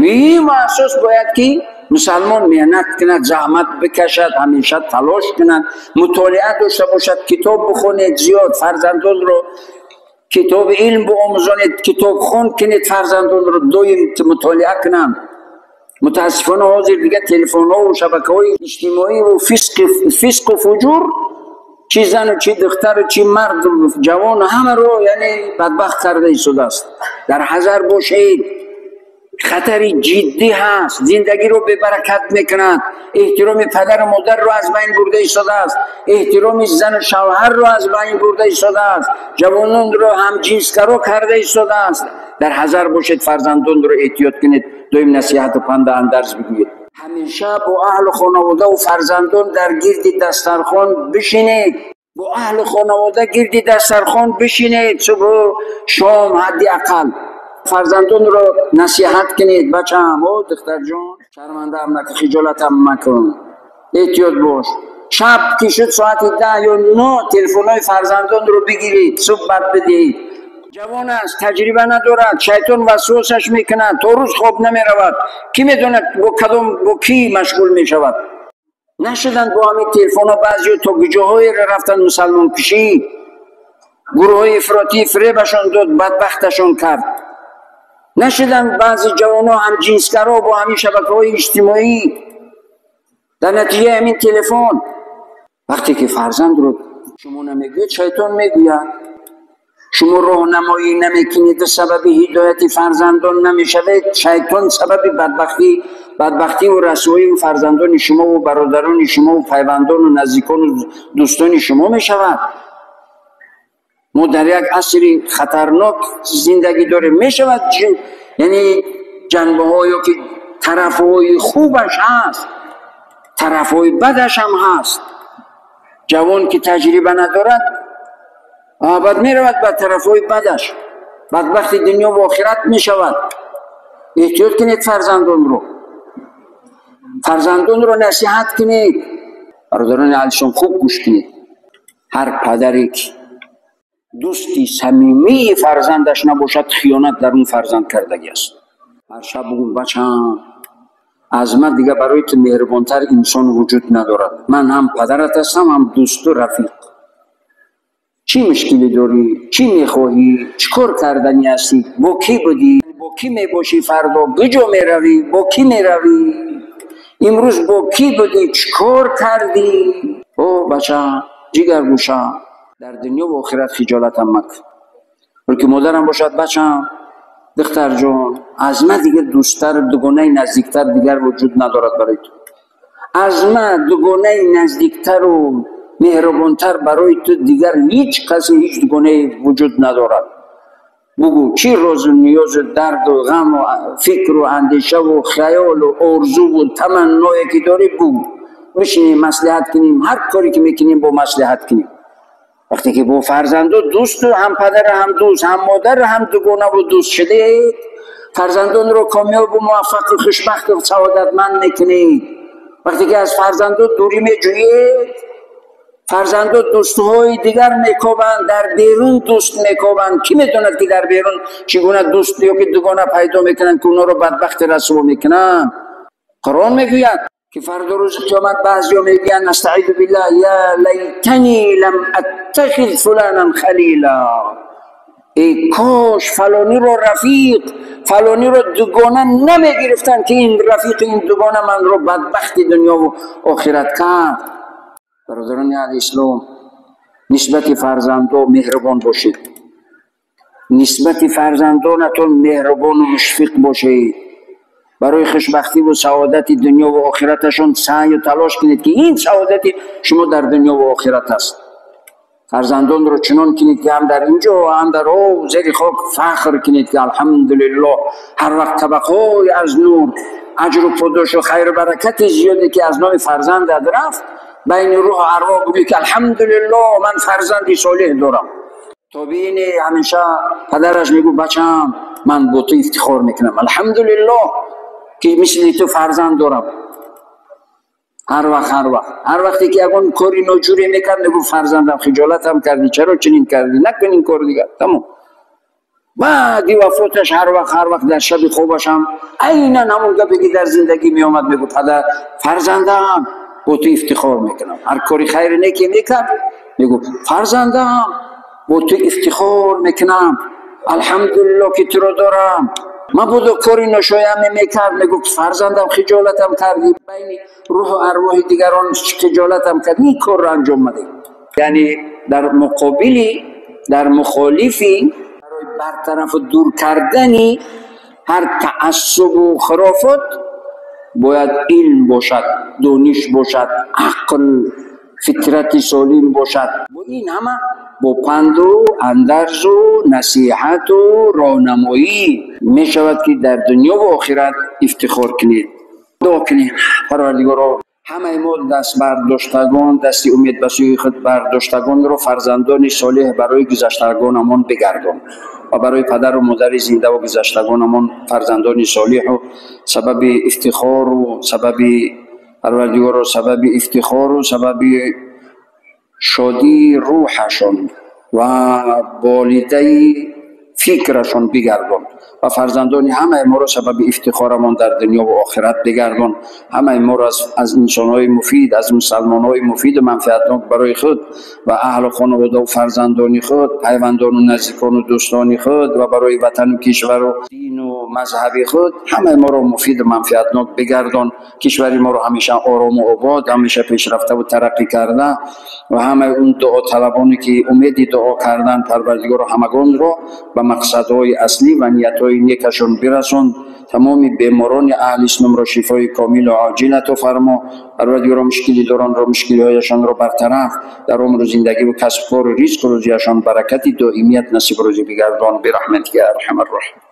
این محسوس باید که مسلمان محنت کند، زحمت بکشد، همیشه تلاش کند، مطالعه داشته باشد، کتاب بخونید، زیاد فرزندان رو کتاب علم بیاموزانید، کتاب خون کنید، فرزندان رو دویم مطالعه کنند. متاسفانه حاضر دیگه تلفن ها و شبکه های اجتماعی و فسق و فجور، چی زن و چی دختر و چی مرد و جوان همه رو یعنی بدبخت کرده ایستاده است. در حذر باشید، خطری جدی هست، زندگی رو به برکت میکند، احترام پدر و مادر رو از بین برده ایستاده است، احترام زن و شوهر رو از بین برده ایستاده است، جوانان رو هم جنسگرا کرده ایستاده است. در حذر باشید، فرزندان رو احتیاط کنید. دویم نصیحت و پند اندرز بگوید، همیشه با اهل خانواده و فرزندان در گرد دسترخوان بشینید، با اهل خانواده گرد دسترخوان بشینید، صبح شام حدی اقل. فرزندان رو نصیحت کنید، بچه‌ام و دختر جان شرمنده هم نکن، خجالت هم مکن، احتیاط باش. شب که شد ساعت 10 یا 9 تلفن‌های فرزندان رو بگیرید، صحبت بدید. جوان است، تجربه ندارد، شیطان وسوسش میکند، تا روز خواب نمیرود، کی میدونه با کی مشغول میشود. نشدن با همین تلفن ها بعضی تا کجاهای رفتن مسلمان کشی، گروه های افراطی فریبشان داد، بدبختشان کرد. نشدن بعضی جوان ها هم جنسگرا با همین شبکه های اجتماعی، در نتیجه همین تلفن. وقتی که فرزند رو شما نمیگوید، شیطان میگوید. شما راهنمایی نمیکنید، سبب هدایت فرزندان نمیشوید، شیطان سبب بدبختی و رسوایی فرزندان شما و برادران شما و پیوندان و نزدیکان و دوستان شما میشود. ما در یک عصر خطرناک زندگی داره میشود، یعنی جنبه هایی که طرف های خوبش هست، طرف های بدش هم هست. جوان که تجربه ندارد آباد می رود به طرف های بدش، بدبخت دنیا و آخرت می شود. احتیاط کنید، فرزندان رو نصیحت کنید. برادران عزیزم خوب گوش کنید. هر پدری که دوستی صمیمی فرزندش نباشد، خیانت در اون فرزند کردگی است. هر شب بگو بچه‌م، از من دیگه برای تو مهربانتر انسان وجود ندارد. من هم پدرت هستم، هم دوست و رفیق. چی مشکلی داری؟ چی میخواهی؟ چیکار کردنی هستی؟ با کی بودی؟ با کی میباشی؟ فردا کجا میروی؟ با کی میروی؟ امروز با کی بودی؟ چیکار کردی؟ او بچه جگر گوشه، در دنیا و آخرت خجالت هم مکن. بلکه مادرم باشد، بچه‌م دختر جان، از من دیگر دوستتر، دوگانه نزدیکتر دیگر وجود ندارد برای تو. از من دوگانه نزدیکتر و مهربانتر برای تو دیگر هیچ کسی، هیچ دوگانه وجود ندارد. بگو چی روز و نیاز و درد و غم و فکر و اندیشه و خیال و آرزو و تمنایی که داری بگو، بشینیم مصلحت کنیم، هر کاری که میکنیم با مصلحت کنیم. وقتی که با فرزندان دوست و هم پدر هم دوست هم مادر هم دوگانه و دوست شده، فرزندان رو کامیاب و موفق و خوشبخت و سعادتمند میکنید. وقتی که از فرزندان دوری میجویید، فرزندان دوستهای دیگر میکوبند، در بیرون دوست میکوبند. کی میدوند که در بیرون چگونه دوست یا که دوگانه پیدا میکنن که اونا رو بدبخت رسوا میکنن؟ قرآن میگوید که فردا روز قیامت بعضیا میگن استعیذ بالله یا لیتنی لم اتخذ فلانا خلیلا، ای کاش فلانی رو رفیق، فلانی رو دوگانه نمیگرفتن که این رفیق، این دوگانه من رو بدبخت دنیا و آخرت کرد. برادران اسلام، نسبت فرزندان مهربان باشید، نسبت فرزندانتون مهربان و مشفق باشید. برای خوشبختی و سعادت دنیا و آخرتشون سعی و تلاش کنید که این سعادت شما در دنیا و آخرت است. فرزندان رو چنان کنید که هم در اینجا و هم در او زیر خاک فخر کنید که الحمدلله هر وقت طبقه‌ای از نور، اجر و پاداش و خیر و برکت زیادی که از نام فرزند رفت، بین روح و ارواح بگوید که الحمدلله من فرزندی صالح دارم. تا ببینی همیشه پدرش میگو بچه‌م من با تو افتخار میکنم، الحمدلله که مثل تو فرزند دارم. هر وقتی که اون کاری ناجوری میکرد میگو فرزندم خجالت هم کردی، چرا چنین کردی، نکن این کار دیگر. تمام. بعد وفاتش هر وقت در شب خوبش هم عیناً همون گپی که در زندگی می آمد میگفت پدر فرزندم با تو افتخار میکنم. هر کاری خیر نیکی میکرد میگفت فرزندم با تو افتخار میکنم، الحمدلله که تو رو دارم. من بودو کاری نشایمی میکرد میگفت فرزندم خجالتم کردی، بین روح و ارواح دیگران خجالتم کردی، این کار را انجام مده. یعنی در مقابلی، در مخالفی، برای برطرف و دور کردنی هر تعصب و خرافات باید علم باشد، دانش باشد، عقل، فطرت سالم باشد. و این همه با پند و اندرز و نصیحت و راهنمایی می شود که در دنیا و آخرت افتخار کنید. دعا کنید پروردگارا همه ما دست برداشتگان، دست امید به سوی خود برداشتگان را فرزندان صالح برای گذشتگانمان بگردان و برای پدر و مادر زنده و گذشتگانمان فرزندان صالح و سبب افتخار و سبب پروردگارا سبب افتخار و سبب شادی روحشان و بالده فکرشان بگردان و فرزندان همه ما را سبب افتخارمان در دنیا و آخرت بگردان. همه ما را از انسانهای مفید، از مسلمانهای مفید و منفعتناک برای خود و اهل و خانواده و فرزندان خود، پیوندان و نزدیکان و دوستان خود و برای وطن و کشور و دین و مذهب خود، همه ما را مفید و منفعتناک بگردان. کشور ما را همیشه آرام و آباد، همیشه پیشرفته و ترقی کرده و همه اون دعا طلبانی که امید دعا کردن پروردگار همگان را به مقصدهای اصلی و نیتهای نیکشون برسون. تمام بیماران اهل اسلام را شفای کامل و عاجل عطا فرما. پروردگار مشکلی داران را مشکلی هایشان را برطرف، در عمر و زندگی و کسب کار و رزق و روزیشان برکت دائمیت نصیب روزی بگردان برحمتک یا ارحم الراحمین.